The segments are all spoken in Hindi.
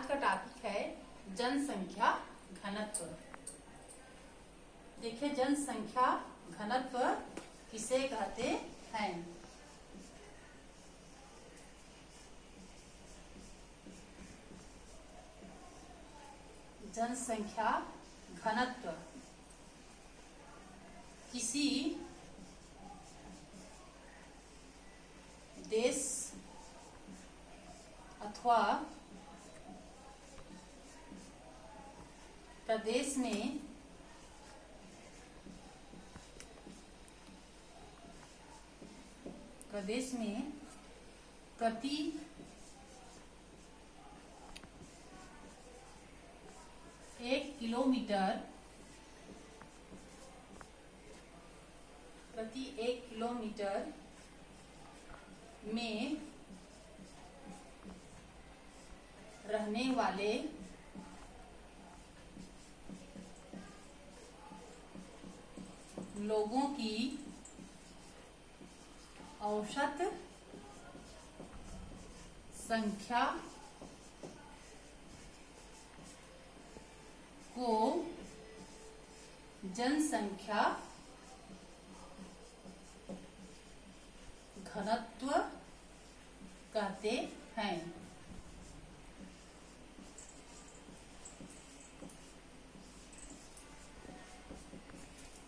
आज का टॉपिक है जनसंख्या घनत्व। देखिए, जनसंख्या घनत्व किसे कहते हैं? जनसंख्या घनत्व किसी देश अथवा प्रदेश में प्रति एक किलोमीटर में रहने वाले लोगों की औसत संख्या को जनसंख्या घनत्व कहते हैं।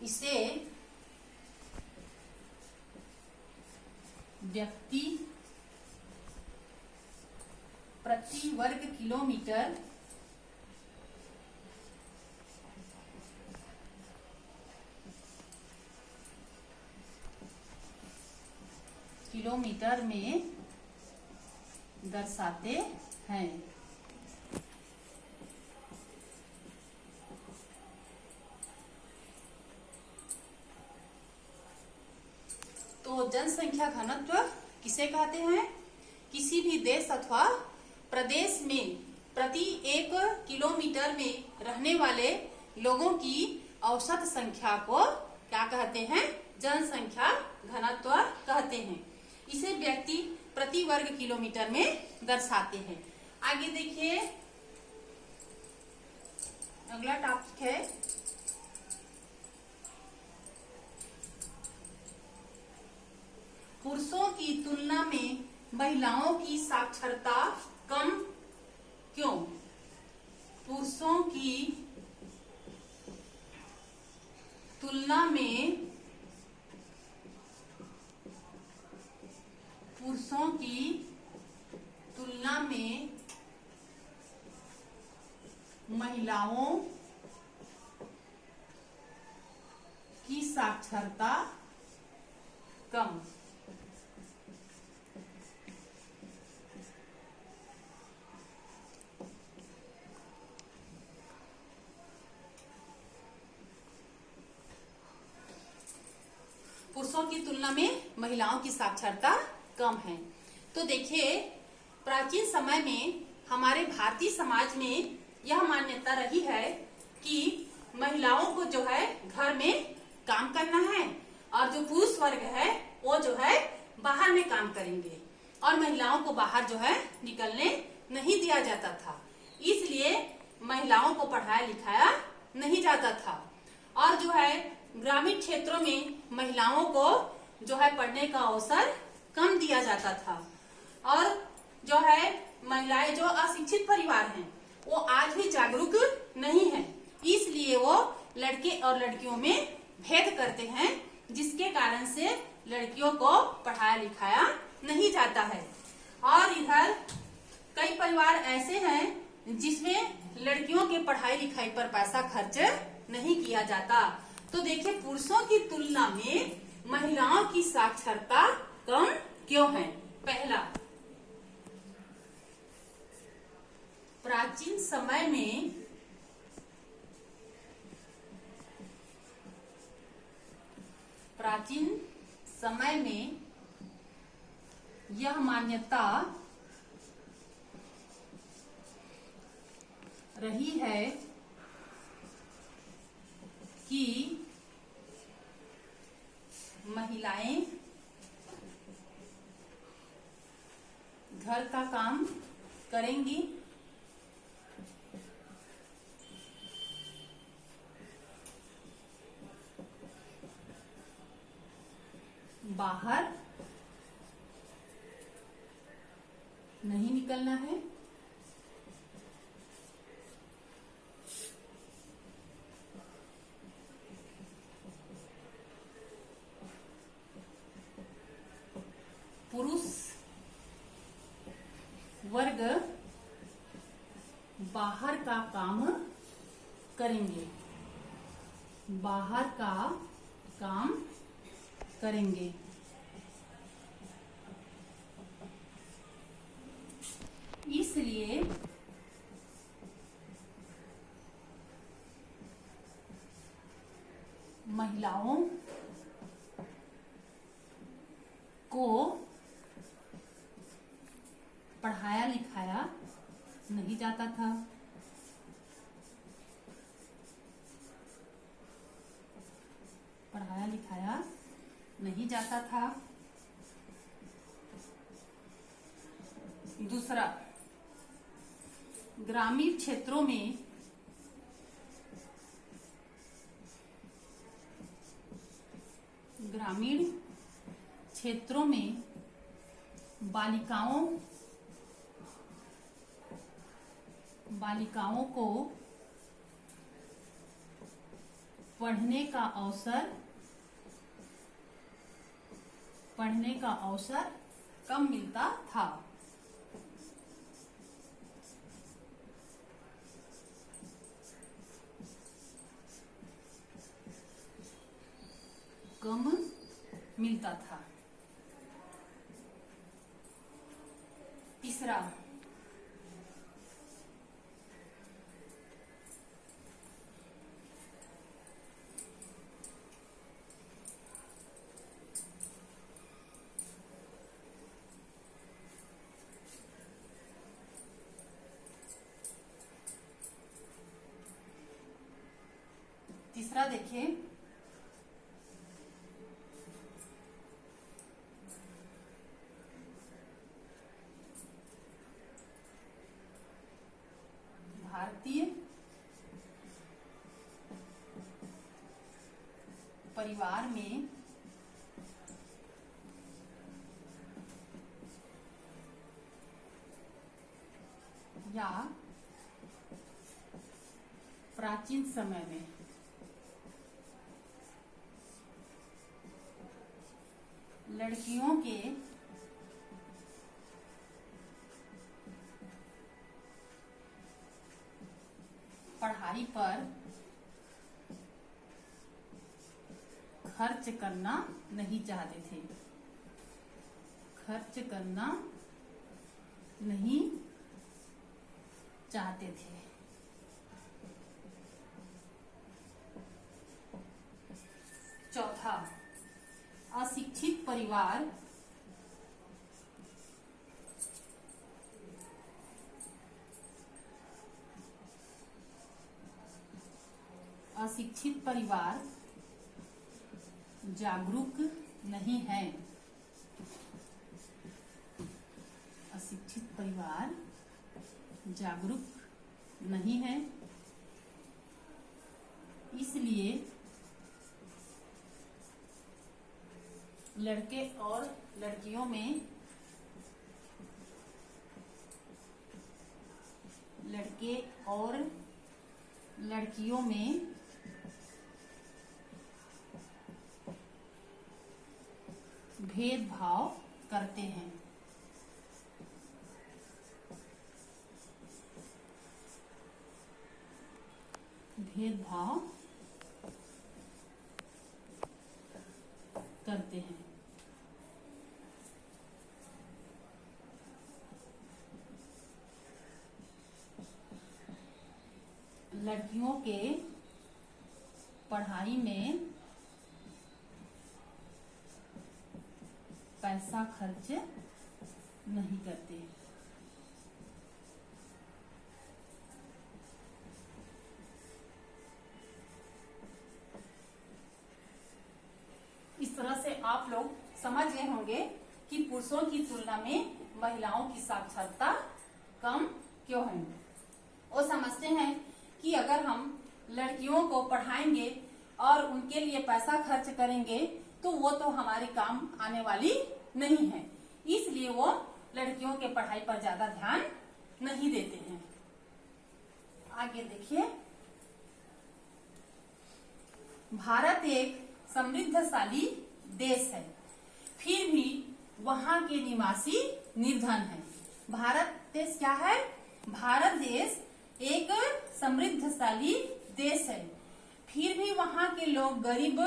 इसे व्यक्ति प्रति वर्ग किलोमीटर में दर्शाते हैं। तो जनसंख्या घनत्व किसे कहते हैं? किसी भी देश अथवा प्रदेश में प्रति 1 किलोमीटर में रहने वाले लोगों की औसत संख्या को क्या कहते हैं? जनसंख्या घनत्व कहते हैं। इसे व्यक्ति प्रति वर्ग किलोमीटर में दर्शाते हैं। आगे देखिए, अगला टॉपिक है पुरुषों की तुलना में महिलाओं की साक्षरता कम क्यों? पुरुषों की तुलना में महिलाओं की साक्षरता कम। पुरुषों की तुलना में महिलाओं की साक्षरता कम है। तो देखिए, प्राचीन समय में हमारे भारतीय समाज में यह मान्यता रही है कि महिलाओं को जो है घर में काम करना है और जो पुरुष वर्ग है वो जो है बाहर में काम करेंगे, और महिलाओं को बाहर जो है निकलने नहीं दिया जाता था। इसलिए महिलाओं को पढ़ाया लिखाया नहीं जाता था, और जो है ग्रामीण क्षेत्रों में महिलाओं को जो है पढ़ने का अवसर कम दिया जाता था। और जो है महिलाएं जो अशिक्षित परिवार हैं वो आज भी जागरूक नहीं है, इसलिए वो लड़के और लड़कियों में भेद करते हैं, जिसके कारण से लड़कियों को पढ़ाया लिखाया नहीं जाता है। और इधर कई परिवार ऐसे हैं जिसमें लड़कियों के पढ़ाई लिखाई पर पैसा खर्च नहीं किया जाता। तो देखिए, पुरुषों की तुलना में महिलाओं की साक्षरता कम क्यों है? पहला, प्राचीन समय में यह मान्यता रही है कि महिलाएं घर का काम करेंगी बाहर नहीं निकलना है। पुरुष वर्ग बाहर का काम करेंगे, बाहर का काम करेंगे। इसलिए महिलाओं को पढ़ाया लिखाया नहीं जाता था। पढ़ाया लिखाया नहीं जाता था। दूसरा, ग्रामीण क्षेत्रों में बालिकाओं को पढ़ने का अवसर कम मिलता था। कम मिलता था। तीसरा, देखिए, भारतीय परिवार में या प्राचीन समय में लड़कियों के पढ़ाई पर खर्च करना नहीं चाहते थे। खर्च करना नहीं चाहते थे। चौथा, अशिक्षित परिवार जागरूक नहीं है। अशिक्षित परिवार जागरूक नहीं है। इसलिए लड़के और लड़कियों में भेदभाव करते हैं। भेदभाव करते हैं। लड़कियों के पढ़ाई में पैसा खर्च नहीं करते। इस तरह से आप लोग समझ गए होंगे कि पुरुषों की तुलना में महिलाओं की साक्षरता कम क्यों है। वो समझते हैं कि अगर हम लड़कियों को पढ़ाएंगे और उनके लिए पैसा खर्च करेंगे तो वो तो हमारे काम आने वाली नहीं है, इसलिए वो लड़कियों के पढ़ाई पर ज्यादा ध्यान नहीं देते हैं। आगे देखिए, भारत एक समृद्धशाली देश है, फिर भी वहां के निवासी निर्धन है। भारत देश क्या है? भारत देश एक समृद्धशाली देश है, फिर भी वहां के लोग गरीब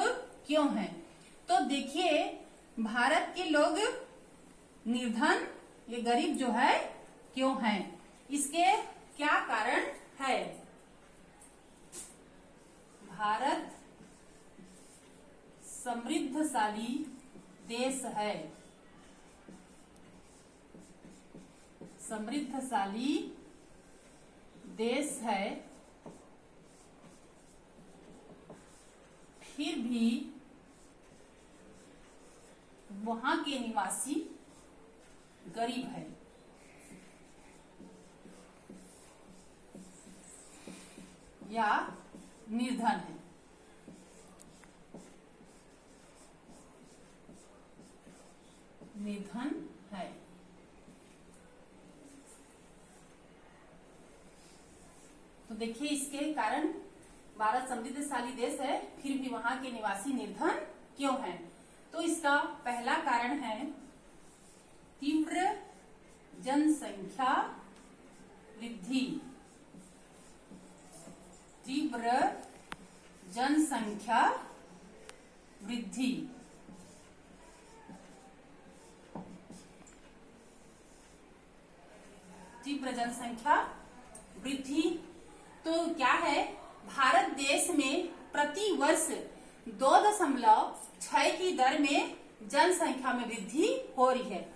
क्यों हैं? तो देखिए, भारत के लोग निर्धन, ये गरीब जो है क्यों हैं? इसके क्या कारण है? भारत समृद्धशाली देश है, समृद्धशाली देश है, फिर भी वहां के निवासी गरीब है। या निर्धन है। निर्धन है। तो देखिए, इसके कारण भारत समृद्धशाली देश है, फिर भी वहां के निवासी निर्धन क्यों हैं? तो इसका पहला कारण है तीव्र जनसंख्या वृद्धि। तीव्र जनसंख्या वृद्धि। तीव्र जनसंख्या वृद्धि। तो क्या है, भारत देश में प्रति वर्ष 2.6 की दर में जनसंख्या में वृद्धि हो रही है।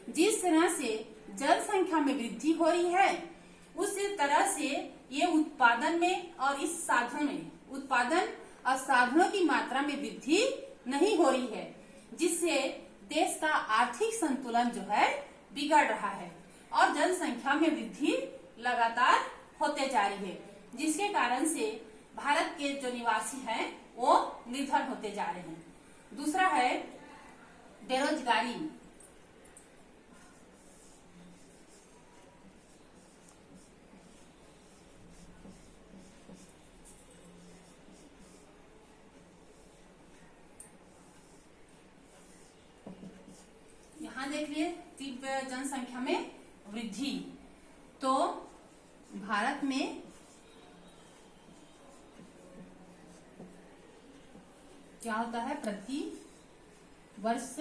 जिस तरह से जनसंख्या में वृद्धि हो रही है, उसी तरह से ये उत्पादन में और इस साधनों में, उत्पादन और साधनों की मात्रा में वृद्धि नहीं हो रही है, जिससे देश का आर्थिक संतुलन जो है बिगड़ रहा है और जनसंख्या में वृद्धि लगातार होते जा रही है, जिसके कारण से भारत के जो निवासी हैं वो निर्धन होते जा रहे हैं। दूसरा है बेरोजगारी। यहाँ देख लिए तीव्र जनसंख्या में वृद्धि। तो भारत में क्या होता है, प्रति वर्ष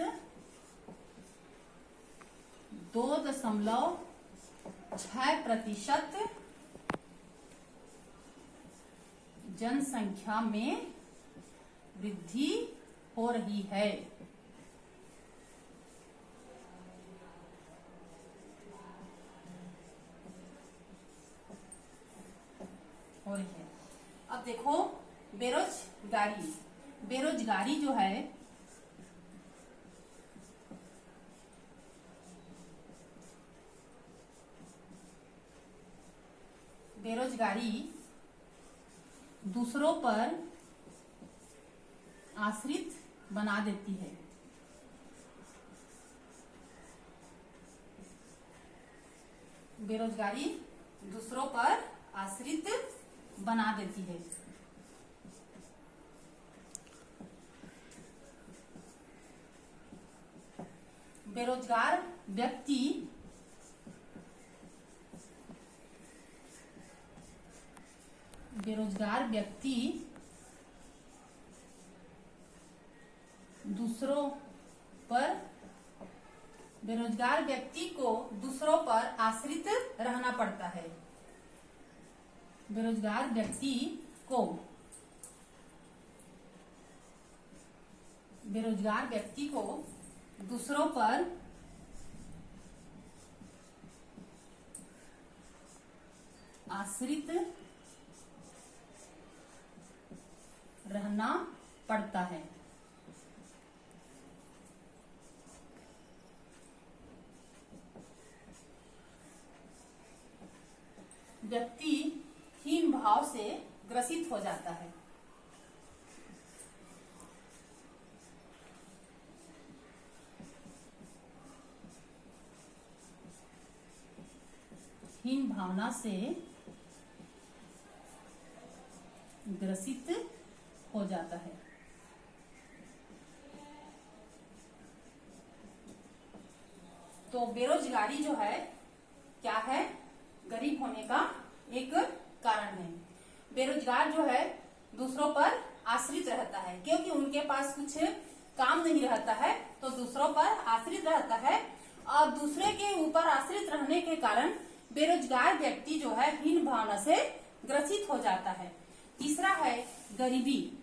2.6% जनसंख्या में वृद्धि हो रही है। हो रही है। अब देखो बेरोजगारी। बेरोजगारी जो है, बेरोजगारी दूसरों पर आश्रित बना देती है। बेरोजगारी दूसरों पर आश्रित बना देती है। बेरोजगार व्यक्ति दूसरों पर, बेरोजगार व्यक्ति को दूसरों पर आश्रित रहना पड़ता है। बेरोजगार व्यक्ति को दूसरों पर आश्रित रहना पड़ता है। व्यक्ति हीन भाव से ग्रसित हो जाता है। हीन भावना से ग्रसित हो जाता है। तो बेरोजगारी जो है क्या है, गरीब होने का एक कारण है। बेरोजगार जो है दूसरों पर आश्रित रहता है, क्योंकि उनके पास कुछ काम नहीं रहता है तो दूसरों पर आश्रित रहता है, और दूसरे के ऊपर आश्रित रहने के कारण बेरोजगार व्यक्ति जो है हीन भावना से ग्रसित हो जाता है। तीसरा है गरीबी।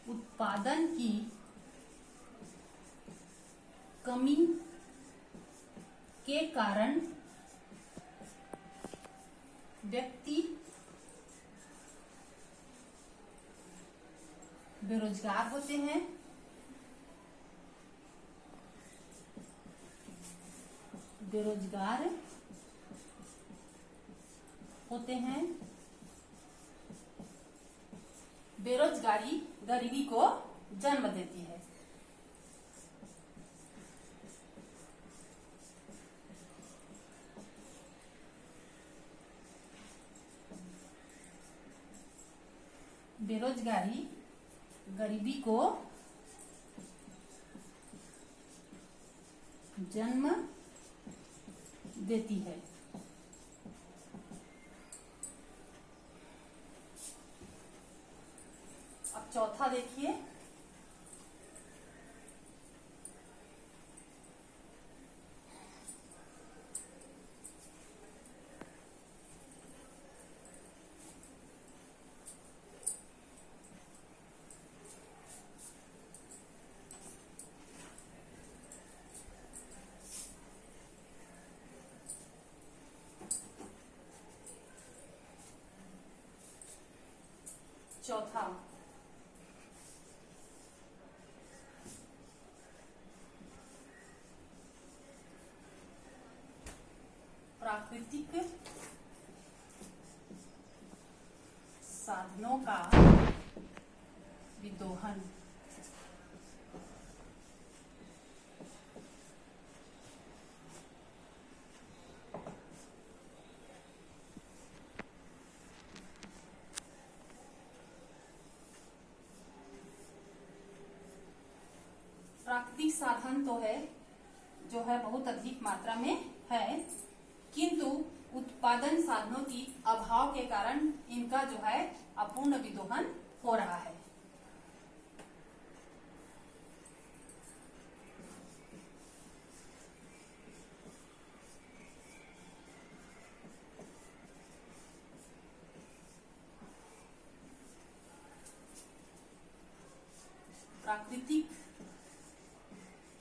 उत्पादन की कमी के कारण व्यक्ति बेरोजगार होते हैं। बेरोजगार होते हैं। बेरोजगारी गरीबी को जन्म देती है। बेरोजगारी गरीबी को जन्म देती है। अब चौथा देखिए, चौथा प्राकृतिक साधनों का विदोहन। प्राकृतिक साधन तो है जो है बहुत अधिक मात्रा में है, किंतु उत्पादन साधनों की अभाव के कारण इनका जो है अपूर्ण विदोहन हो रहा है। प्राकृतिक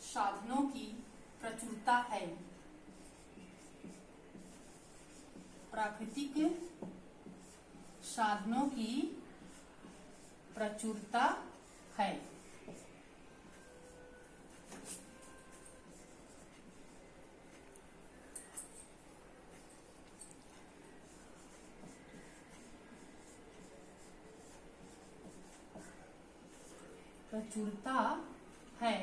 साधनों की प्रचुरता है। प्राकृतिक साधनों की प्रचुरता है। प्रचुरता है,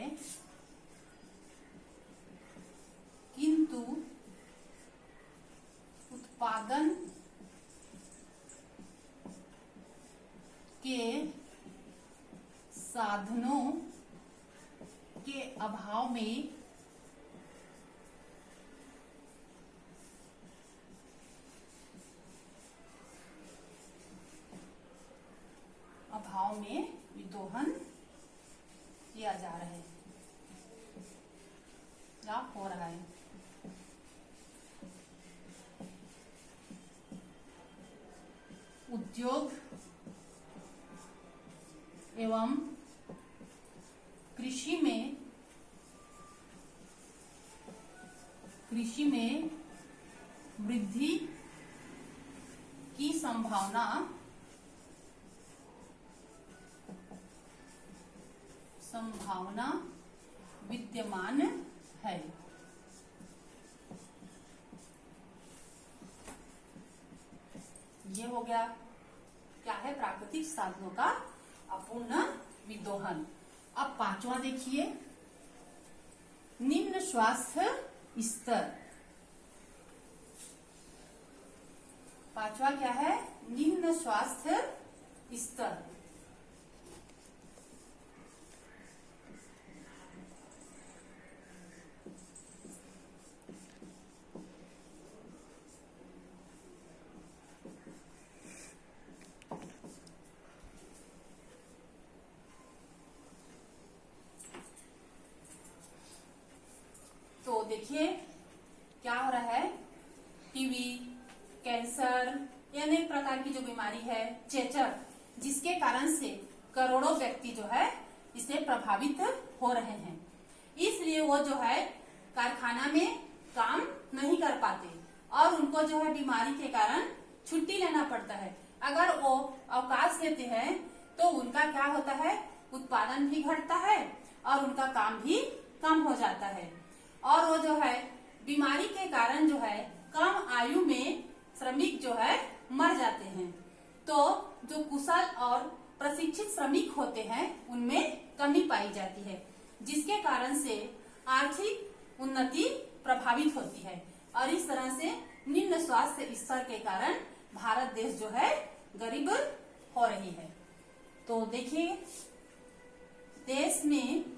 किंतु उत्पादन के साधनों के अभाव में विदोहन किया जा रहा है या हो रहा है। उद्योग एवं कृषि में वृद्धि की संभावना विद्यमान है। हो गया क्या है, प्राकृतिक साधनों का अपूर्ण विदोहन। अब पांचवा देखिए, निम्न स्वास्थ्य स्तर। पांचवा क्या है, निम्न स्वास्थ्य स्तर। तो देखिए क्या हो रहा है, टीबी, कैंसर, अनेक प्रकार की जो बीमारी है, चेचक, जिसके कारण से करोड़ों व्यक्ति जो है इससे प्रभावित हो रहे हैं। इसलिए वो जो है कारखाना में काम नहीं कर पाते और उनको जो है बीमारी के कारण छुट्टी लेना पड़ता है। अगर वो अवकाश लेते हैं तो उनका क्या होता है, उत्पादन भी घटता है और उनका काम भी कम हो जाता है। और वो जो है बीमारी के कारण जो है कम आयु में श्रमिक जो है मर जाते हैं। तो जो कुशल और प्रशिक्षित श्रमिक होते हैं उनमें कमी पाई जाती है, जिसके कारण से आर्थिक उन्नति प्रभावित होती है। और इस तरह से निम्न स्वास्थ्य स्तर के कारण भारत देश जो है गरीब हो रही है। तो देखिए देश में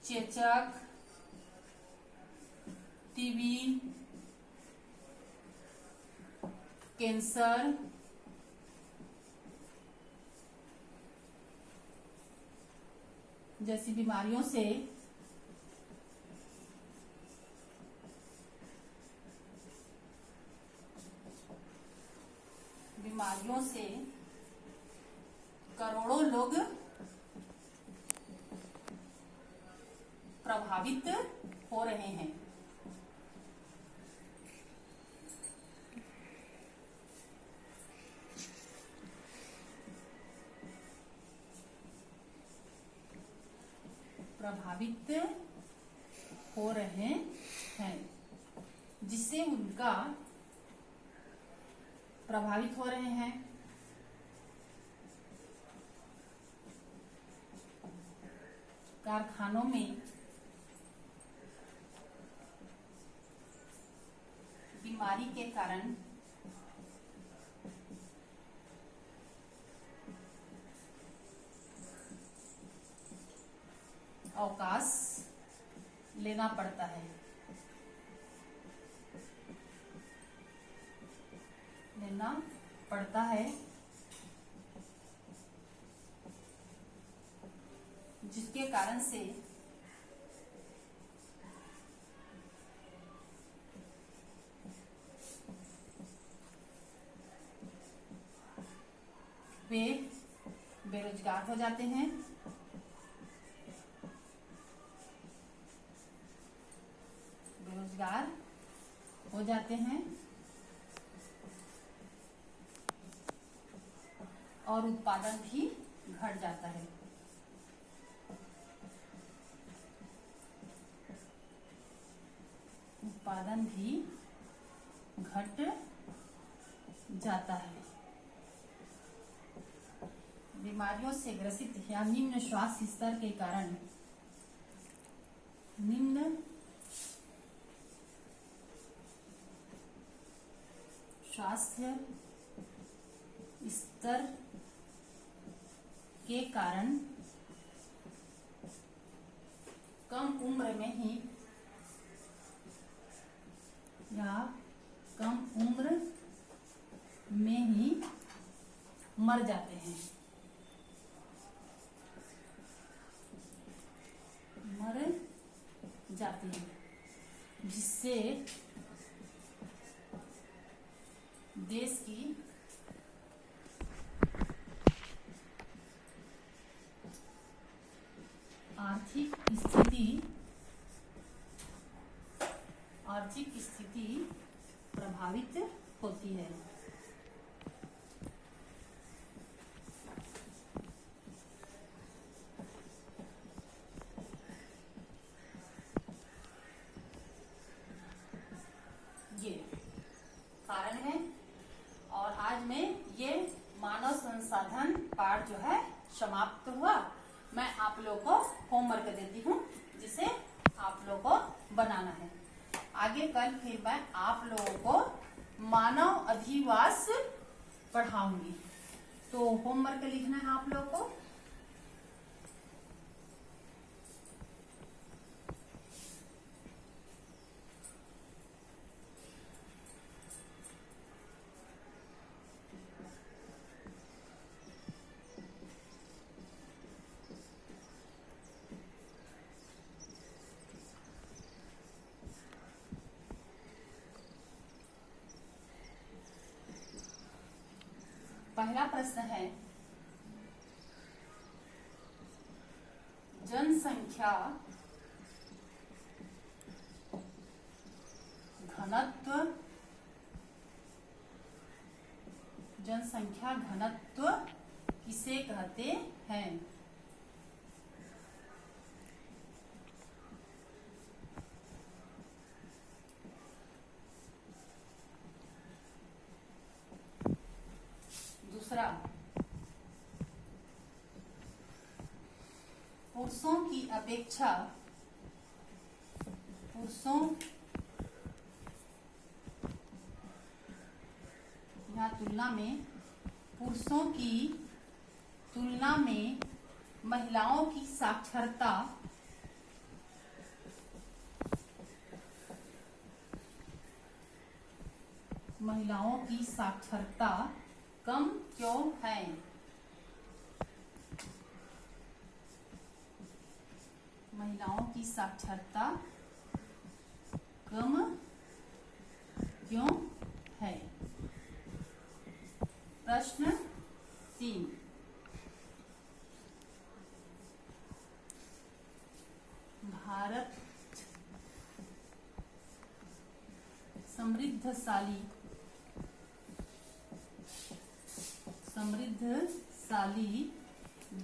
चेचक, टीबी, कैंसर, जैसी बीमारियों से करोड़ों लोग प्रभावित हो रहे हैं। जिससे उनका प्रभावित हो रहे हैं। कारखानों में बीमारी के कारण अवकाश लेना पड़ता है। जिसके कारण से वे बेरोजगार हो जाते हैं। और उत्पादन भी घट जाता है। बीमारियों से ग्रसित या निम्न स्वास्थ्य स्तर के कारण कम उम्र में ही मर जाते हैं। जिससे देश की आर्थिक स्थिति प्रभावित होती है। समाप्त हुआ। मैं आप लोगों को होमवर्क देती हूँ जिसे आप लोगों को बनाना है। आगे कल फिर मैं आप लोगों को मानव अधिवास पढ़ाऊंगी। तो होमवर्क लिखना है आप लोगों को। पहला प्रश्न है, जनसंख्या घनत्व किसे कहते हैं? दूसरा, पुरुषों की अपेक्षा पुरुषों की तुलना में महिलाओं की साक्षरता कम क्यों है? महिलाओं की साक्षरता कम क्यों है? प्रश्न 3, भारत समृद्धशाली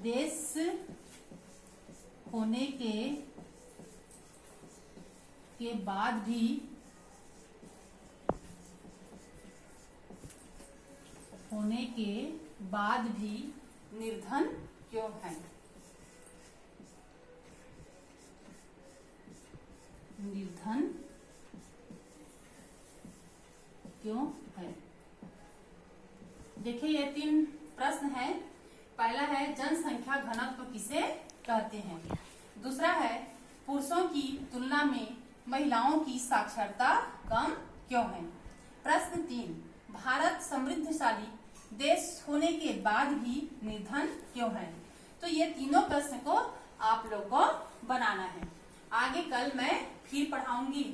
देश होने के बाद भी निर्धन क्यों है? निर्धन क्यों है? देखिए ये 3 प्रश्न है। पहला है जनसंख्या घनत्व किसे कहते हैं। दूसरा है पुरुषों की तुलना में महिलाओं की साक्षरता कम क्यों है। प्रश्न 3, भारत समृद्धशाली देश होने के बाद भी निर्धन क्यों है। तो ये तीनों प्रश्न को आप लोग को बनाना है। आगे कल मैं फिर पढ़ाऊंगी।